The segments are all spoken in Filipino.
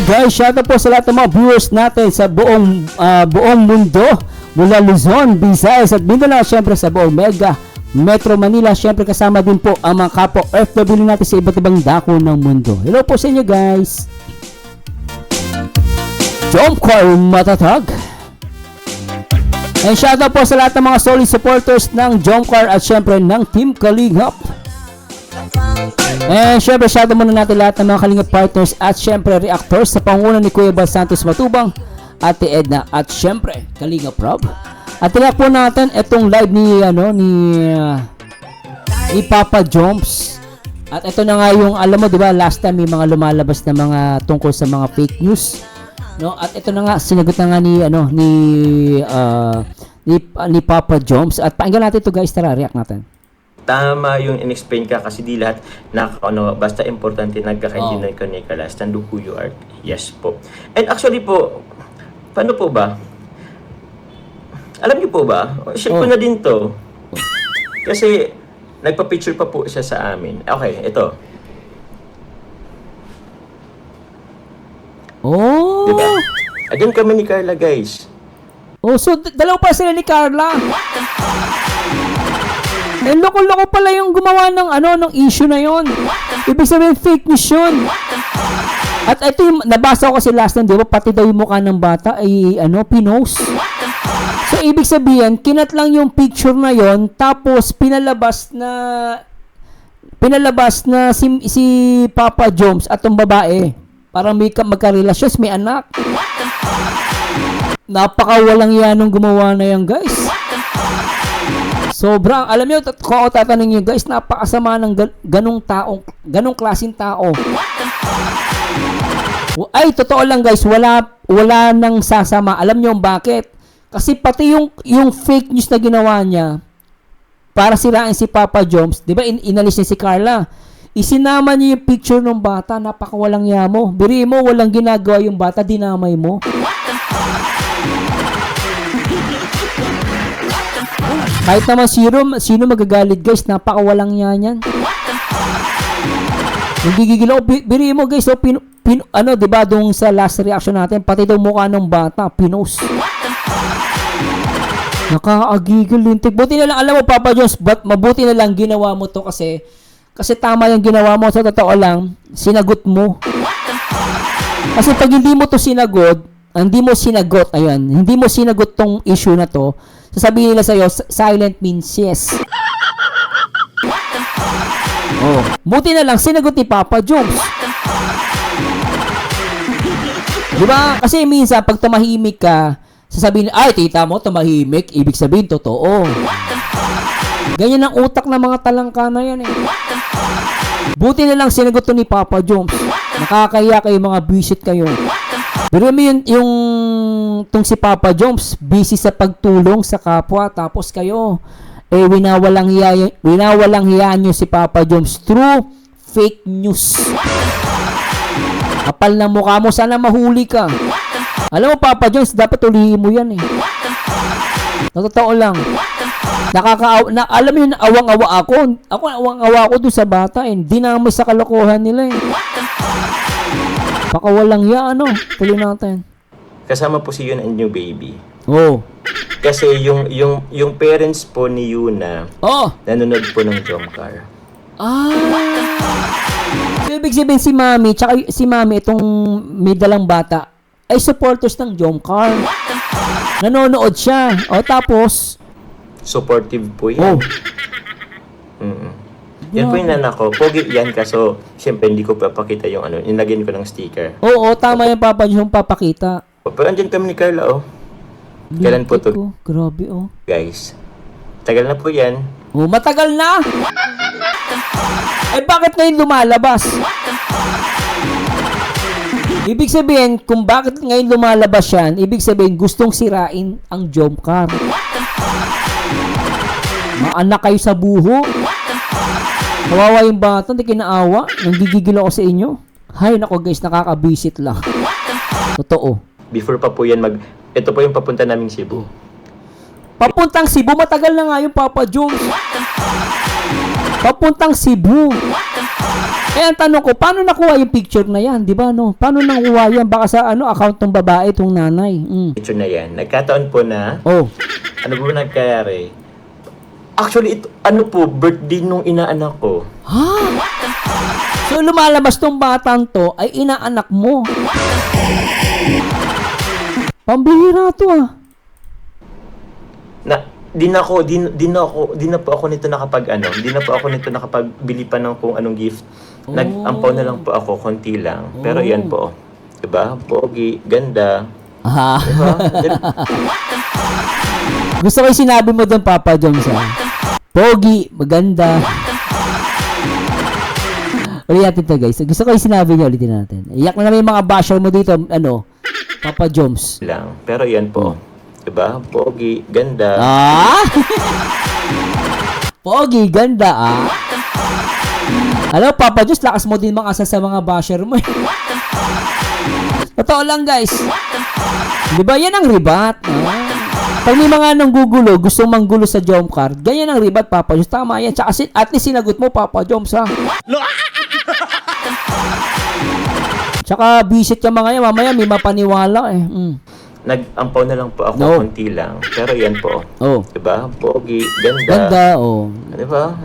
guys, shoutout po sa lahat ng mga viewers natin sa buong mundo mula Luzon, Visayas at Mindanao, syempre sa buong Mega Metro Manila, syempre kasama din po ang mga kapo FW natin sa iba't ibang dako ng mundo. Hello po sa inyo guys. Jomcar matatag. And shoutout po sa lahat ng mga solid supporters ng Jomcar at syempre ng Team Kalingap. And syempre shoutout muna natin lahat ng mga Kalingap partners at syempre reactors sa pangunan ni Kuya Bal Santos Matubang, Ate Edna at syempre Kalingap Rob. At tila po natin itong live ni Papa Joms. At ito na nga yung alam mo 'di ba, last time may mga lumalabas na mga tungkol sa mga fake news, no? At ito na nga sinagot na nga ni Papa Joms. At pakinggan natin ito guys, tara react natin. Tama yung in-explain ka kasi di lahat basta importante nagkakaintindihan ka ni Nicolas and who you are. Yes po. And actually po, paano po ba? Alam niyo po ba? Share ko na din to. Kasi nagpa-picture pa po siya sa amin. Okay, ito. Oh! Diba? Again kami ni Carla guys. Oh, so dalawa pa sila ni Carla. Eh, loko-loko pala yung gumawa ng issue na yon. Ibig sabihin fake news yun. At ito yung nabasa ko kasi last time, di ba? Pati daw yung mukha ng bata ay pinost. So ibig sabihin, kinat lang yung picture na yon, tapos pinalabas na si Papa Joms at yung babae. Parang may magka-relasyon, may anak. Napaka-walang yan nung gumawa na yan, guys. Sobrang, alam niyo, kung ako tatanungin niyo, guys, napakasama ng ganong klaseng tao. Ay, totoo lang, guys, wala nang sasama. Alam niyo bakit? Kasi pati yung fake news na ginawa niya para sirain si Papa Joms, 'di ba? Inalis niya si Carla. Isinama niya yung picture ng bata, napakawalang yamo. Biri mo, walang ginagawa yung bata, dinamay mo. Kahit naman sino magagalit, guys, napakawalang yan. Nagigigil ako. Biri mo, guys, 'di ba, doon sa last reaction natin, pati daw mukha ng bata, pinost. Nakaagigil lintik. Buti na lang, alam mo Papa Jones, mabuti na lang ginawa mo to kasi tama yung ginawa mo. Sa totoo lang, sinagot mo. Kasi pag hindi mo sinagot tong issue na to, sasabihin nila sa'yo, silent means yes. Oh, buti na lang sinagot ni Papa Jones. Diba? Kasi minsan pag tumahimik ka, sasabihin, ay, tita mo, tumahimik. Ibig sabihin, totoo. Ganyan ang utak ng mga talangka na yan eh. Buti na lang sinagot to ni Papa Joms. Nakakaya kayo, mga visit kayo. Pero yung tong si Papa Joms, busy sa pagtulong sa kapwa. Tapos kayo, winawalang hiya nyo si Papa Joms through fake news. Kapal na mukha mo, sana mahuli ka. Alam mo, Papa Jones, dapat ulihin mo yan eh. Totoo lang. Alam mo yun, awang-awa ako. Awang-awa ako doon sa bata eh. Hindi namin sa kalokohan nila eh. Baka walang tuloy natin. Kasama po si Yuna and new baby. Oh. Kasi yung parents po ni Yuna, nanonood po ng Jomcar. So, ibig sabihin si Mami, itong may dalang bata, ay supporters ng Jomcar. Nanonood siya. Tapos supportive po yan. Yan po yung nanak ko. Pogi yan kaso siyempre hindi ko papakita yung nilagyan ko ng sticker. Oo, tama yung Papa yung papakita. Pero andyan kami ni Carla Kailan po to? Grabe Guys, tagal na po yan. Matagal na? Bakit ngayon lumalabas? Ibig sabihin, kung bakit ngayon lumalabas yan, ibig sabihin, gustong sirain ang Jomcar. Maanak kayo sa buho. Kawawa yung bata, hindi kinaawa. Nanggigigil ako sa inyo. Hay, nako guys, nakakabisit lang. Totoo. Before pa po yan ito po yung papunta naming Cebu. Papuntang Cebu, matagal na nga yung Papa Jones. Papuntang Cebu. Eh, ang tanong ko, paano nakuha yung picture na yan? Di ba, no? Paano nakuha yan? Baka sa, account ng babae, itong nanay. Picture na yan. Nagkataon po na, Oh. ano po nagkayari? Actually, ito, birthday nung inaanak ko. Ha? So, lumalabas tong batang to ay inaanak mo. Pambihira to, ah. Di na po ako nito nakapagbili pa ng kung anong gift. Nag-ampaw na lang po ako, konti lang. Pero yan po. Diba? Pogi, ganda. Ah. Diba? Gusto ko yung sinabi mo doon, Papa Joms, ha? Pogi, maganda. Ulit natin to, guys. Gusto ko yung sinabi niya, ulitin natin. Iyak na naman yung mga basher mo dito, Papa Joms. Lang. Pero yan po. Diba? Pogi, ganda. Ah? Pogi, ganda, ah. Alam, Papa Joms, lakas mo din makasa sa mga basher mo. Totoo lang, guys. Di ba, yan ang ribat. Pag may mga nanggugulo, gusto manggulo sa jump card, ganyan ang ribat, Papa Joms. Tama yan. Tsaka at least sinagot mo, Papa Joms, ha? Tsaka visit yung mga yan. Mamaya may mapaniwala, eh. Nag-ampaw na lang po ako, konti lang. Pero yan po. Oh. Diba? Pogi, ganda. Ganda, oh. Diba?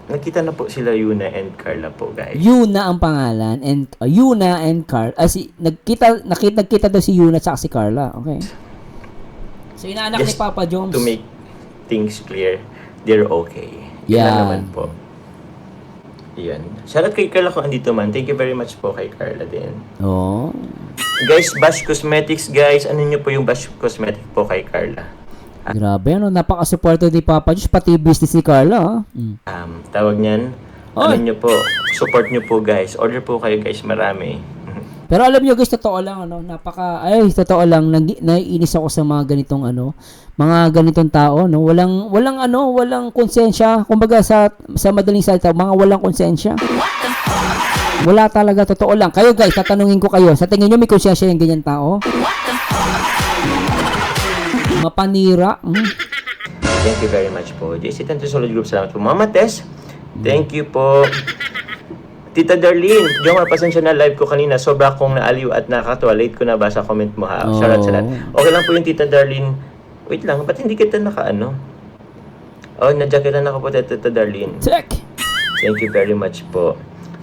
Nakita na po sila Yuna and Carla po, guys. Yuna ang pangalan and Yuna and Carla. Nagkita daw si Yuna at si Carla. Okay. So inaanak ni Just Papa Joms. to make things clear, they're okay. Yeah. Yan naman po. Yan. Shoutout kay Carla kung andito man. Thank you very much po kay Carla din. Oh. Guys, Bash Cosmetics, guys. Ano nyo po yung Bash Cosmetics po kay Carla? Grabe, napaka-supportive ni Papa Joms, pati business ni Carla. Tawag niyan, ano nyo po, support nyo po, guys. Order po kayo, guys. Marami. Pero alam nyo, guys, totoo lang, totoo lang, naiinis ako sa mga ganitong, mga ganitong tao, no? Walang konsensya. Kumbaga, sa madaling salita, mga walang konsensya. Wala talaga, totoo lang. Kayo, guys, tatanungin ko kayo, sa tingin nyo may konsensya yung ganyan tao? Mapanira. Thank you very much po. JC Tanto Solid Group, salamat po. Mama Tess, thank you po. Tita Darlene, yung pasensya na live ko kanina, sobra kong naaliw at nakakatawa. Late ko na ba sa comment mo, ha? Shoutout sa lahat. Okay lang po yung Tita Darlene. Wait lang, ba't hindi kita na-jacketan ako po, Tita Darlene. Check! Thank you very much po.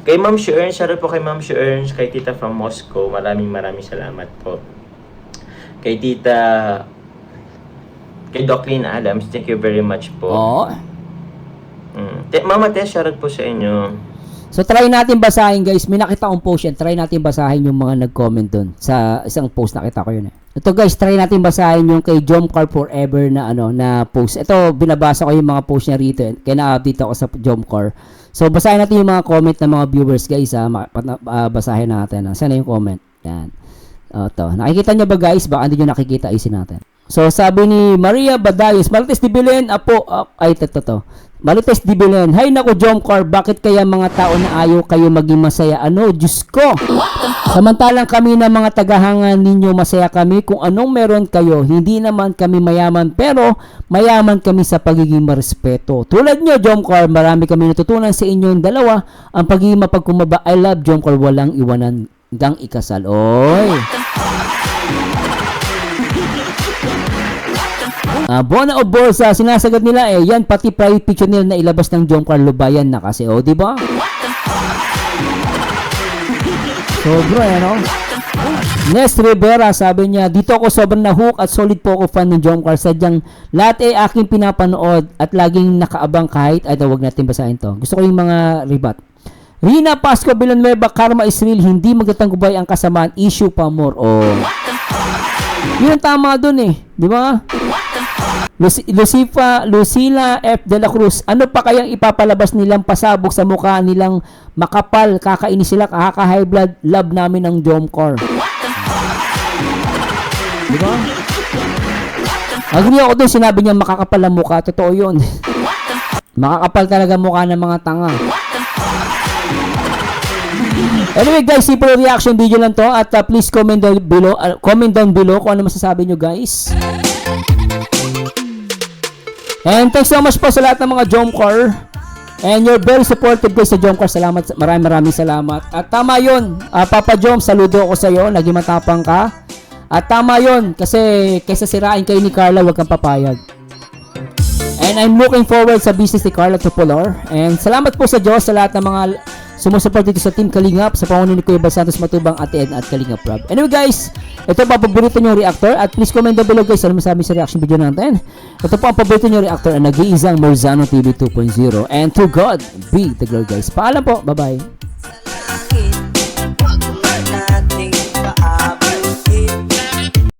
Kay Ma'am Shuern, shoutout po kay Ma'am Shuern, kay Tita from Moscow, maraming salamat po. Kay Doclyn Adams, thank you very much po. Oh. Mama Tess, shoutout po sa inyo. So, try natin basahin, guys. May nakita akong post yan. Try natin basahin yung mga nag-comment dun. Sa isang post, nakita ko yun, eh. Ito, guys, try natin basahin yung kay Jomcar Forever na post. Ito, binabasa ko yung mga post niya rito. Kaya na-update ako sa Jomcar. So, basahin natin yung mga comment ng mga viewers, guys, ha. Basahin natin, ha. Sana yung comment. Yan. Ito. Nakikita nyo ba, guys? Baka hindi nyo nakikita. Isin natin. So, sabi ni Maria Badayos, Marites di Belen, Marites di Belen, hay naku, Jomcar, bakit kaya mga tao na ayaw kayo maging masaya? Diyos ko! Samantalang kami na mga tagahanga ninyo, masaya kami kung anong meron kayo. Hindi naman kami mayaman, pero mayaman kami sa pagiging marespeto. Tulad nyo, Jomcar, marami kami natutunan sa inyong dalawa. Ang pagiging mapagkumaba, I love Jomcar, walang iwanan hanggang ikasal. Oy! Bona o Borsa, sinasagot nila yan pati private picture nila na ilabas ng Jomcar Lubayan na kasi, di ba? Sobra, Nes Rivera, sabi niya, dito ako sobrang na-hook at solid po ako fan ng Jomcar. Sadyang lahat aking pinapanood at laging nakaabang kahit, wag natin basahin to. Gusto ko yung mga ribat. Rina Pasco Villanueva, karma is real, hindi magtatanggubay ang kasamaan, issue pa more. Yun ang tama dun, di ba? Lucila F. De La Cruz, ano pa kayang ipapalabas nilang pasabog sa mukha nilang makapal, kakainis sila, kaka-high blood, love namin ng Jomcar. Diba? Agree ako doon, sinabi niya makakapal ang mukha, totoo yun. Makakapal talaga mukha ng mga tanga. Anyway guys, simple reaction video lang to at please comment down below kung ano masasabi nyo, guys. And thanks so much po sa lahat ng mga Jomcar. And you're very supportive guys sa Jomcar. Salamat, maraming salamat. At tama yun, Papa Jom, saludo ako sa iyo. Naging matapang ka. At tama yun, kasi kaysa sirain kayo ni Carla, huwag kang papayag. And I'm looking forward sa business ni Carla Tupolor. And salamat po sa Diyos sa lahat ng mga sumusupport dito sa Team Kalingap, sa pangunan ni Kuya Bal Santos Matubang, Ate Edna at Kalingap Rob. Anyway guys, ito po ang paborito nyo reactor. At please comment down below guys, ano masabi sa reaction video natin. Ito po ang paborito nyo reactor ang nag-iisang Marzano TV 2.0. And to God be the glory guys. Paalam po, bye bye.